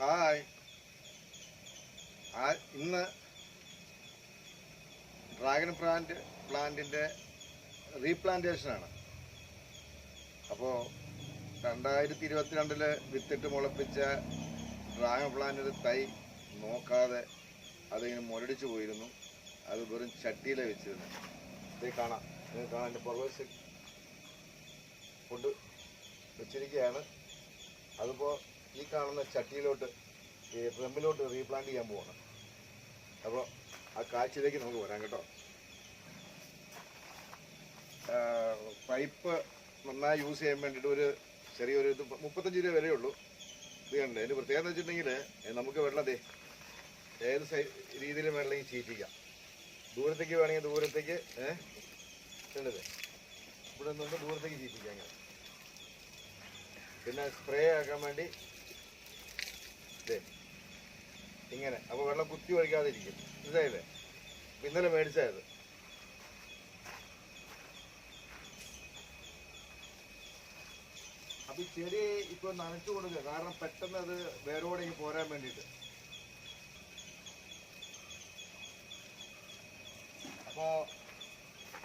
Hi. ഇന്ന് dragon പ്ലാന്റിൻ്റെ റീപ്ലാന്റേഷനാണ്. അപ്പോൾ 2022 വിത്തിട്ട് മുളപ്പിച്ച ഡ്രാഗൺ പ്ലാന്റിൻ്റെ തൈ നോക്കാതെ അതിങ്ങനെ മുരടിച്ചു പോയിരുന്നു. അത് വെറും ചട്ടിയിലെ വെച്ചിരുന്നു. ഇത് കാണാം, നിങ്ങൾക്ക് കാണാൻ എൻ്റെ പുറവശത്ത് കൊണ്ട് വെച്ചിരിക്കുകയാണ്. അതിപ്പോൾ ഈ കാണുന്ന ചട്ടിയിലോട്ട് ഡ്രമ്മിലോട്ട് റീപ്ലാന്റ് ചെയ്യാൻ പോവാണ്. അപ്പോൾ ആ കാഴ്ചയിലേക്ക് നമുക്ക് വരാം കേട്ടോ. പൈപ്പ് നന്നായി യൂസ് ചെയ്യാൻ വേണ്ടിയിട്ട് ഒരു ചെറിയൊരു 35 രൂപ വിലയുള്ളൂ. ഇത് കണ്ടേ. അതിൻ്റെ പ്രത്യേകത എന്ന് വെച്ചിട്ടുണ്ടെങ്കിൽ നമുക്ക് വെള്ളത്തെ ഏത് രീതിയിലും വേണമെങ്കിൽ ചീറ്റിക്കാം. ദൂരത്തേക്ക് വേണമെങ്കിൽ ദൂരത്തേക്ക് ഉള്ളത് ഇവിടെ നിന്നുകൊണ്ട് ദൂരത്തേക്ക് ചീറ്റിക്കാം. അങ്ങനെ പിന്നെ സ്പ്രേ ആക്കാൻ വേണ്ടി ഇങ്ങനെ. അപ്പോൾ വെള്ളം കുത്തി ഒഴിക്കാതെ ഇരിക്കും. ഇതായില്ലേ ഇന്നലെ മേടിച്ചായത്. അപ്പോൾ ഈ ചെടി ഇപ്പോൾ നനച്ചു കൊടുക്കുക, കാരണം പെട്ടെന്ന് അത് വേരോടെ പോരാൻ വേണ്ടിയിട്ട്. അപ്പോൾ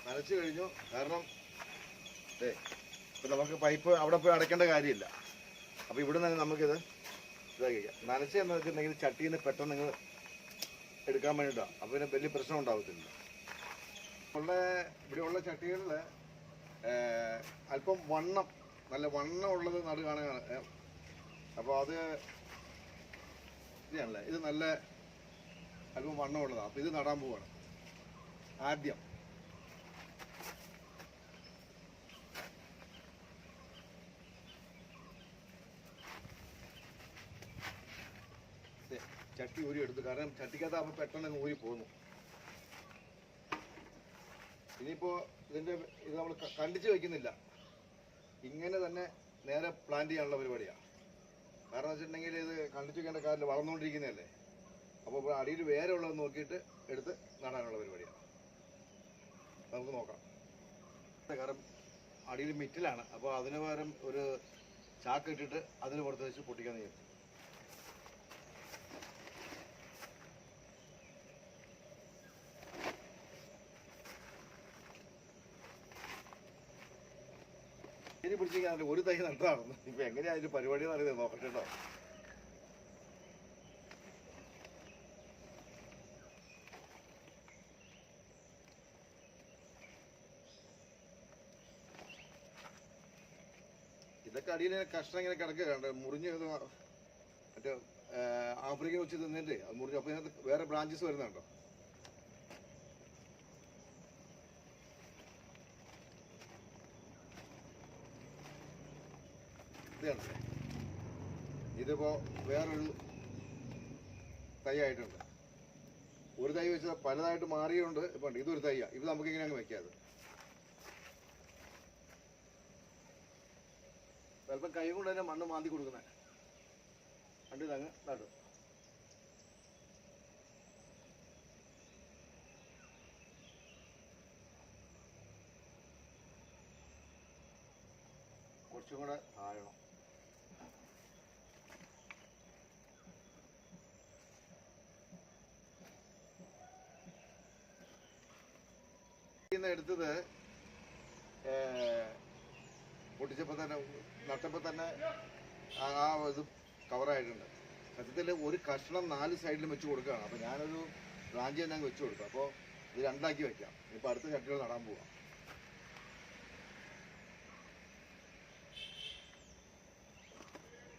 നനച്ചു കഴിഞ്ഞു. കാരണം ഇപ്പം നമുക്ക് പൈപ്പ് അവിടെ പോയി അടയ്ക്കേണ്ട കാര്യമില്ല. അപ്പോൾ ഇവിടെ നിന്ന് നമുക്കിത് ഇതാക്കിക്കാം. നനച്ച് എന്ന് വെച്ചിട്ടുണ്ടെങ്കിൽ ചട്ടിയിൽ നിന്ന് പെട്ടെന്ന് നിങ്ങൾ എടുക്കാൻ വേണ്ടിയിട്ടാണ്. അപ്പോൾ പിന്നെ വലിയ പ്രശ്നം ഉണ്ടാകത്തില്ല. ഇവിടെയുള്ള ചട്ടികളിൽ അല്പം നല്ല വണ്ണം ഉള്ളത് കാണുകയാണ്. അപ്പോൾ അത് ഇതാണല്ലേ, ഇത് നല്ല അല്പം വണ്ണം ഉള്ളതാണ്. അപ്പോൾ ഇത് നടാൻ പോവാണ് ആദ്യം. ചട്ടി ഊരി എടുത്തു, കാരണം ചട്ടിക്കകത്ത് അപ്പോൾ പെട്ടെന്ന് ഊരി പോന്നു. ഇനിയിപ്പോൾ ഇത് നമ്മൾ കണ്ടിച്ച് വയ്ക്കുന്നില്ല, ഇങ്ങനെ തന്നെ നേരെ പ്ലാന്റ് ചെയ്യാനുള്ള പരിപാടിയാണ്. കാരണം വെച്ചിട്ടുണ്ടെങ്കിൽ ഇത് കണ്ടിച്ച് വയ്ക്കേണ്ട കാര്യം വളർന്നുകൊണ്ടിരിക്കുന്നതല്ലേ. അപ്പോൾ ഇപ്പോൾ അടിയിൽ വേറെ ഉള്ളത് നോക്കിയിട്ട് എടുത്ത് നടാനുള്ള പരിപാടിയാണ്. നമുക്ക് നോക്കാം. കാരണം അടിയിൽ മിറ്റിലാണ്. അപ്പോൾ അതിന് പകരം ഒരു ചാക്ക് ഇട്ടിട്ട് അതിന് പുറത്ത് വെച്ച് പൊട്ടിക്കാൻ ചെയ്യും. ശരി, പിടിച്ചിരിക്കാൻ ഒരു തൈ നട്ടതാണെന്ന്. ഇപ്പം എങ്ങനെയാണ് അതിൻ്റെ പരിപാടി എന്ന് അറിയുന്നത് നോക്കട്ടെ കേട്ടോ. ഇതൊക്കെ അടിയിൽ കഷ്ണം ഇങ്ങനെ കിടക്കുകയാണ്. മുറിഞ്ഞ് മറ്റേ ആഫ്രിക്ക വെച്ച് തിന്നിട്ട് അത് മുറിഞ്ഞു. അപ്പോൾ ഇതിനകത്ത് വേറെ ബ്രാഞ്ചസ് വരുന്നുണ്ടോ? ഇതാണല്ലേ, ഇതിപ്പോൾ വേറൊരു തൈ ആയിട്ടുണ്ട്. ഒരു തൈ വെച്ച് പലതായിട്ട് മാറിയുണ്ട്. ഇപ്പം ഇതൊരു തൈയാണ്. ഇത് നമുക്ക് ഇങ്ങനെ അങ്ങ് വെക്കാതെ ചിലപ്പോൾ കൈ കൊണ്ട് തന്നെ മണ്ണ് മാന്തി കൊടുക്കുന്നത്. കണ്ട് ഇതങ്ങ് നടും. കുറച്ചും കൂടെ ആഴണം. എടുത്തത് പൊട്ടിച്ചപ്പോൾ തന്നെ നട്ടപ്പോൾ തന്നെ ആ ഇത് കവറായിട്ടുണ്ട്. സത്യത്തിൽ ഒരു കഷ്ണം 4 സൈഡിലും വെച്ച് കൊടുക്കുകയാണ്. അപ്പോൾ ഞാനൊരു ബ്രാഞ്ച് തന്നെ അങ്ങ് വെച്ച് കൊടുക്കും. അപ്പോൾ ഇത് രണ്ടാക്കി വയ്ക്കാം. ഇപ്പോൾ അടുത്ത ചട്ടികൾ നടാൻ പോവാം.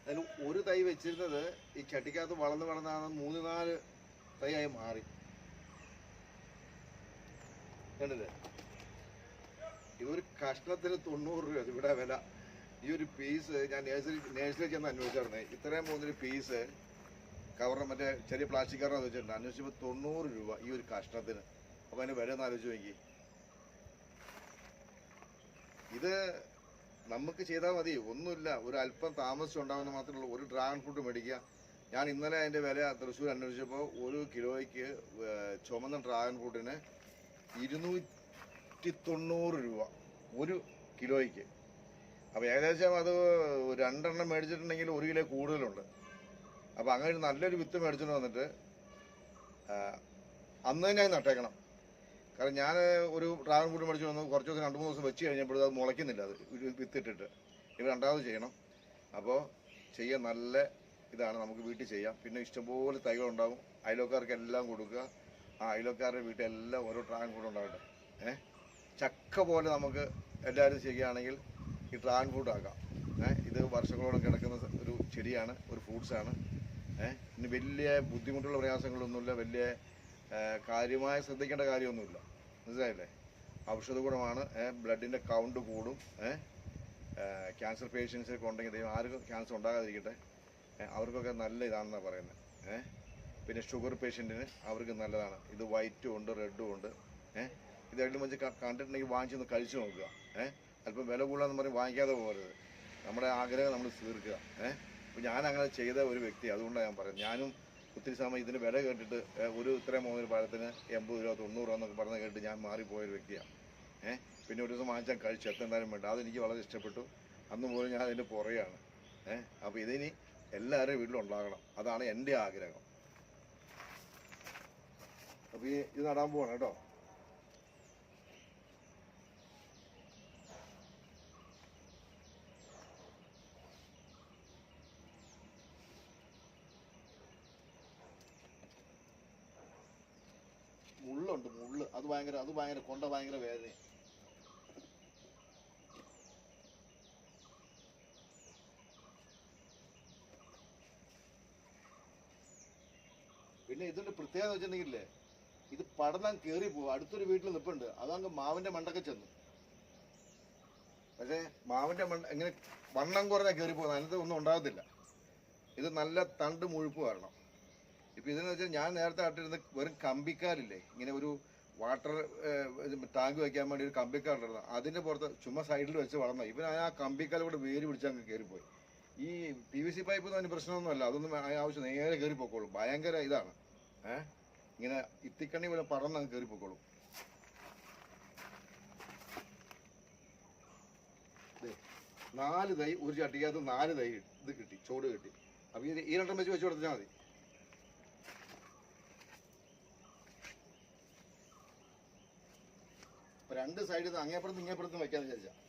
അതിന് ഒരു തൈ വെച്ചിരുന്നത് ഈ ചട്ടിക്കകത്ത് വളർന്നാണ് 3-4 തൈയായി മാറി. കണ്ടില്ലേ, ഇതൊരു കഷ്ണത്തിന് 90 രൂപ ഇവിടെ വില. ഈ ഒരു പീസ് ഞാൻ നേഴ്സറി ചെന്ന് അന്വേഷിച്ചായിരുന്നേ. ഇത്രയും പോകുന്നൊരു പീസ് കവറിന് മറ്റേ ചെറിയ പ്ലാസ്റ്റിക് കവറാന്ന് വെച്ചിട്ടുണ്ട്. അന്വേഷിച്ചപ്പോൾ 90 രൂപ ഈ ഒരു കഷ്ണത്തിന്. അപ്പോൾ അതിന് വില ഒന്ന് ആലോചിച്ച് നോക്കി. ഇത് നമുക്ക് ചെയ്താൽ മതി, ഒന്നുമില്ല. ഒരു അല്പം താമസം ഉണ്ടാകുന്ന മാത്രമേ ഉള്ളൂ. ഒരു ഡ്രാഗൺ ഫ്രൂട്ട് മേടിക്കുക. ഞാൻ ഇന്നലെ അതിൻ്റെ വില തൃശ്ശൂർ അന്വേഷിച്ചപ്പോൾ 1 കിലോയ്ക്ക് ചുമന്ന ഡ്രാഗൺ ഫ്രൂട്ടിന് 290 രൂപ 1 കിലോയ്ക്ക്. അപ്പോൾ ഏകദേശം അത് 2 എണ്ണം മേടിച്ചിട്ടുണ്ടെങ്കിൽ 1 കിലോ കൂടുതലുണ്ട്. അപ്പോൾ അങ്ങനെ നല്ലൊരു വിത്ത് മേടിച്ചുകൊണ്ട് വന്നിട്ട് അന്ന് തന്നെ നട്ടേക്കണം. കാരണം ഞാൻ ഒരു ഡ്രാഗൺ ഫ്രൂട്ട് മേടിച്ചു വന്ന് കുറച്ച് ദിവസം 2-3 ദിവസം വെച്ച് കഴിഞ്ഞപ്പോൾ അത് മുളയ്ക്കുന്നില്ല. അത് ഒരു വിത്തിട്ടിട്ട് ഇത് രണ്ടാമത് ചെയ്യണം. അപ്പോൾ ചെയ്യാൻ നല്ല ഇതാണ്, നമുക്ക് വീട്ടിൽ ചെയ്യാം. പിന്നെ ഇഷ്ടംപോലെ തൈകളുണ്ടാകും. അയലോക്കാർക്കെല്ലാം കൊടുക്കുക. ആ അയലോക്കാരുടെ വീട്ടിലെല്ലാം ഓരോ ഡ്രാഗൺ ഫ്രൂട്ട് ഉണ്ടാകട്ടെ. ചക്ക പോലെ നമുക്ക് എല്ലാവരും ചെയ്യുകയാണെങ്കിൽ ഈ ഡ്രാഗൺ ഫ്രൂട്ട് ആക്കാം. ഇത് വർഷങ്ങളോളം കിടക്കുന്ന ഒരു ചെടിയാണ്, ഒരു ഫ്രൂട്ട്സാണ്. ഇനി വലിയ ബുദ്ധിമുട്ടുള്ള പ്രയാസങ്ങളൊന്നുമില്ല, വലിയ കാര്യമായി ശ്രദ്ധിക്കേണ്ട കാര്യമൊന്നുമില്ല. മനസ്സിലായില്ലേ? ഔഷധ ഗുണമാണ്. ബ്ലഡിൻ്റെ കൗണ്ട് കൂടും. ക്യാൻസർ പേഷ്യൻസൊക്കെ ഉണ്ടെങ്കിൽ ദൈവം ആർക്കും ക്യാൻസർ ഉണ്ടാകാതിരിക്കട്ടെ, അവർക്കൊക്കെ നല്ല ഇതാണെന്നാണ് പറയുന്നത്. പിന്നെ ഷുഗർ പേഷ്യൻറ്റിന് അവർക്ക് നല്ലതാണ്. ഇത് വൈറ്റും ഉണ്ട്, റെഡും ഉണ്ട്. ഇത് രണ്ടും വെച്ച് കണ്ടിട്ടുണ്ടെങ്കിൽ വാങ്ങിച്ചൊന്ന് കഴിച്ചു നോക്കുക. അല്പം വില കൂടുതലാന്ന് പറഞ്ഞ് വാങ്ങിക്കാതെ പോകരുത്. നമ്മുടെ ആഗ്രഹം നമ്മൾ തീർക്കുക. അപ്പോൾ ഞാനങ്ങനെ ചെയ്ത ഒരു വ്യക്തി, അതുകൊണ്ടാണ് ഞാൻ പറയുന്നത്. ഞാനും ഒത്തിരി സമയം ഇതിന് വില കേട്ടിട്ട് ഒരു ഇത്രയും പോകുന്നൊരു പഴത്തിന് 80 രൂപ 90 രൂപ എന്നൊക്കെ പറഞ്ഞ് കേട്ട് ഞാൻ മാറിപ്പോയൊരു വ്യക്തിയാണ്. പിന്നെ ഒരു ദിവസം വാങ്ങിച്ചാൽ കഴിച്ചു, എത്രയും വേണ്ട. അതെനിക്ക് വളരെ ഇഷ്ടപ്പെട്ടു. അന്ന് പോലും ഞാൻ അതിൻ്റെ പുറകെയാണ്. അപ്പോൾ ഇതിനി എല്ലാവരുടെയും വീട്ടിലുണ്ടാകണം, അതാണ് എൻ്റെ ആഗ്രഹം. അപ്പോൾ ഇത് നടാൻ പോവാണ് കേട്ടോ. മുള്ളുണ്ട്, മുള്ള്. അത് ഭയങ്കര കൊണ്ട ഭയങ്കര വേദന. പിന്നെ ഇതിന്റെ പ്രത്യേകത വെച്ചിട്ടുണ്ടെങ്കിലേ, ഇത് പടർന്നാൻ കയറി പോകും. അടുത്തൊരു വീട്ടിൽ നിൽപ്പുണ്ട്, അതങ്ങ് മാവിന്റെ മണ്ടൊക്കെ ചെന്നു. പക്ഷേ മാവിന്റെ മണ്ട എങ്ങനെ വണ്ണം കുറഞ്ഞാൽ കയറി പോകുന്നത്, അതിനകത്ത് ഒന്നും ഉണ്ടാകത്തില്ല. ഇത് നല്ല തണ്ട് മുഴുപ്പ് വരണം. ഇപ്പം ഇതെന്ന് വെച്ചാൽ ഞാൻ നേരത്തെ നട്ടിരുന്ന വെറും കമ്പിക്കാരില്ലേ, ഇങ്ങനെ ഒരു വാട്ടർ ടാങ്ക് വയ്ക്കാൻ വേണ്ടി ഒരു കമ്പിക്കാരുണ്ടായിരുന്നു. അതിൻ്റെ പുറത്ത് ചുമ്മാ സൈഡിൽ വെച്ച് വളർന്ന ഇവൻ ആ കമ്പിക്കാൽ കൂടെ വേര് പിടിച്ച് അങ്ങ് കയറിപ്പോയി. ഈ PVC പൈപ്പ് ഒന്നും അതിന് പ്രശ്നമൊന്നുമല്ല, അതൊന്നും ആവശ്യം നേരെ കയറി പൊക്കോളും. ഭയങ്കര ഇതാണ്. ഇങ്ങനെ ഇത്തിക്കണ്ണി പോലെ പടർന്ന് അങ്ങ് കയറി പൊക്കോളും. നാല് തൈ ഒരു ചട്ടിക്കകത്ത് 4 തൈ ഇത് കിട്ടി, ചോട് കിട്ടി. അപ്പോൾ ഈ 2 വെച്ച് വെച്ച് കൊടുത്താൽ മതി. അപ്പോൾ 2 സൈഡിൽ നിന്ന് അങ്ങേപ്പുറത്തും ഇങ്ങേപ്പുറത്തും വെക്കാന്ന് വിചാരിച്ചാൽ.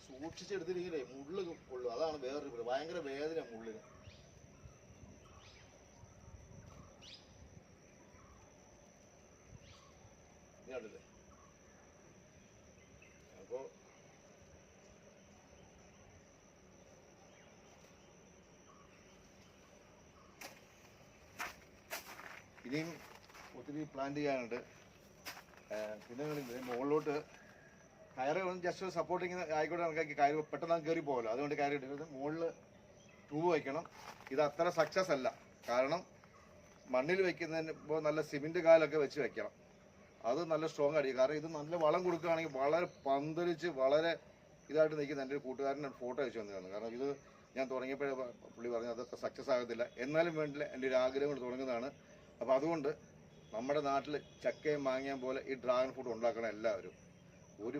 സൂക്ഷിച്ചെടുത്തിരിക്കില്ലേ, മുള്ള് കൊള്ളും. അതാണ് വേറൊരു ഭയങ്കര വേദന മുള്ളിന്. കണ്ടില്ലേ? അപ്പോൾ ഇനിയും ഒത്തിരി പ്ലാന്റ് ചെയ്യാനുണ്ട്. പിന്നെ മുകളിലോട്ട് കയറ് ജസ്റ്റ് സപ്പോർട്ടിങ് ആയിക്കോട്ടെ, കണക്കാക്കി കയറ് പെട്ടെന്ന് കയറി പോകല്ലോ. അതുകൊണ്ട് കയറി ഇട്ടിട്ട് മുകളിൽ ട്യൂബ് വയ്ക്കണം. ഇത് അത്ര സക്സസ് അല്ല, കാരണം മണ്ണിൽ വെക്കുന്നതിന് ഇപ്പോൾ നല്ല സിമെൻറ്റ് കാലൊക്കെ വെച്ച് വെക്കണം. അത് നല്ല സ്ട്രോങ് ആയിരിക്കും. കാരണം ഇത് നല്ല വളം കൊടുക്കുകയാണെങ്കിൽ വളരെ പന്തലിച്ച് വളരെ ഇതായിട്ട് നിൽക്കുന്ന എൻ്റെ ഒരു കൂട്ടുകാരൻ്റെ ഫോട്ടോ അയച്ചു വന്നതാണ്. കാരണം ഇത് ഞാൻ തുടങ്ങിയപ്പോഴേ പുള്ളി പറഞ്ഞു അതൊക്കെ സക്സസ് ആകത്തില്ല, എന്നാലും വേണ്ടില്ല, എൻ്റെ ഒരു ആഗ്രഹം കൊണ്ട് തുടങ്ങുന്നതാണ്. അപ്പോൾ അതുകൊണ്ട് നമ്മുടെ നാട്ടിൽ ചക്കയും മാങ്ങയും പോലെ ഈ ഡ്രാഗൺ ഫ്രൂട്ട് ഉണ്ടാക്കണം എല്ലാവരും. ഒരു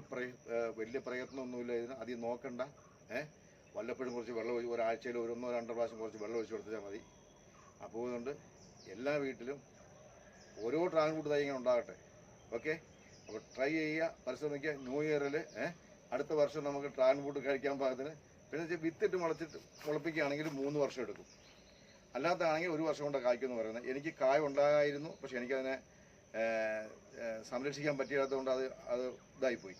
വലിയ പ്രയത്നമൊന്നുമില്ല ഇതിന്, അധികം നോക്കണ്ട. വല്ലപ്പോഴും കുറച്ച് വെള്ളം ഒഴിച്ച് ഒരാഴ്ചയിൽ 1-2 പ്രാവശ്യം കുറച്ച് വെള്ളം ഒഴിച്ച് കൊടുത്താൽ മതി. അപ്പോൾ അതുകൊണ്ട് എല്ലാ വീട്ടിലും ഓരോ ഡ്രാഗൺ ഫ്രൂട്ട് തൈ ഇങ്ങനെ ഉണ്ടാകട്ടെ. ഓക്കെ, അപ്പോൾ ട്രൈ ചെയ്യുക, പരിശ്രമിക്കുക. ന്യൂ ഇയറിൽ അടുത്ത വർഷം നമുക്ക് ഡ്രാഗൺ ഫ്രൂട്ട് കഴിക്കാൻ പാകത്തിന്. പിന്നെ വിത്തിട്ട് മുളപ്പിക്കുകയാണെങ്കിൽ 3 വർഷം എടുക്കും. അല്ലാത്തതാണെങ്കിൽ 1 വർഷം കൊണ്ട് കായ്ക്കുമെന്ന് പറയുന്നത്. എനിക്ക് കായ ഉണ്ടായിരുന്നു, പക്ഷെ എനിക്കതിനെ സംരക്ഷിക്കാൻ പറ്റിയാത്തതുകൊണ്ട് അത് ഇതായിപ്പോയി.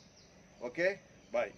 Okay, by.